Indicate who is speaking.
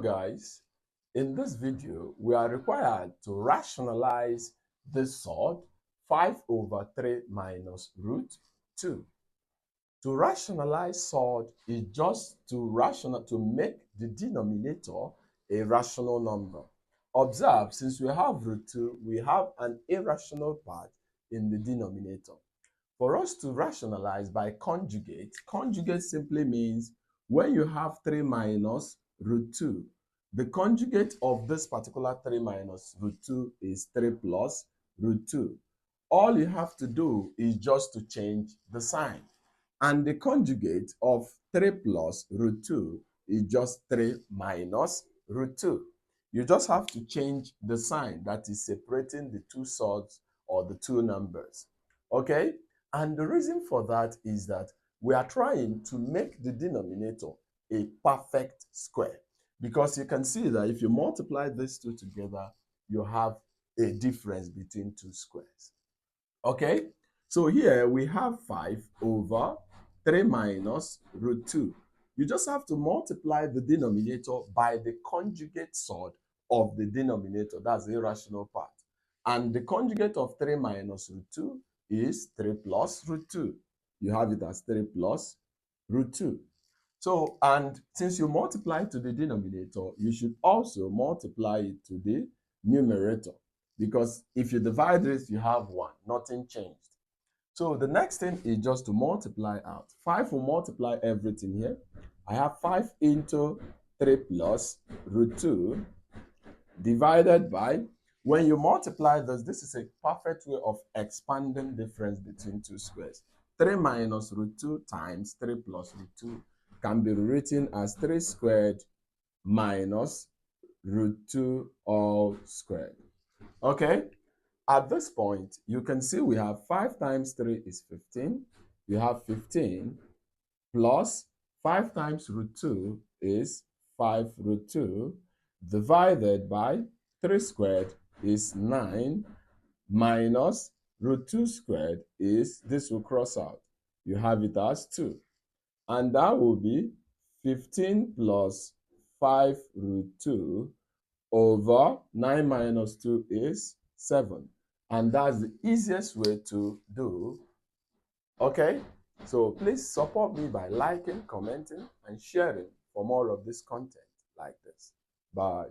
Speaker 1: Guys, in this video, we are required to rationalize this surd 5 over 3 minus root 2. To rationalize surd is just to make the denominator a rational number. Observe, since we have root 2, we have an irrational part in the denominator. For us to rationalize by conjugate simply means when you have 3 minus root 2, the conjugate of this particular 3 minus root 2 is 3 plus root 2. All you have to do is just to change the sign. And the conjugate of 3 plus root 2 is just 3 minus root 2. You just have to change the sign that is separating the two surds or the two numbers. Okay? And the reason for that is that we are trying to make the denominator a perfect square. Because you can see that if you multiply these two together, you have a difference between two squares. Okay? So here we have 5 over 3 minus root 2. You just have to multiply the denominator by the conjugate surd of the denominator. That's the irrational part. And the conjugate of 3 minus root 2 is 3 plus root 2. You have it as 3 plus root 2. So, and since you multiply to the denominator, you should also multiply it to the numerator. Because if you divide this, you have 1. Nothing changed. So the next thing is just to multiply out. 5 will multiply everything here. I have 5 into 3 plus root 2 divided by, when you multiply this is a perfect way of expanding difference between two squares. 3 minus root 2 times 3 plus root 2 can be written as 3 squared minus root 2 all squared. Okay? At this point, you can see we have 5 times 3 is 15. You have 15 plus 5 times root 2 is 5 root 2 divided by 3 squared is 9 minus root 2 squared is, this will cross out. You have it as 2. And that will be 15 plus 5 root 2 over 9 minus 2 is 7. And that's the easiest way to do. Okay? So please support me by liking, commenting, and sharing for more of this content like this. Bye.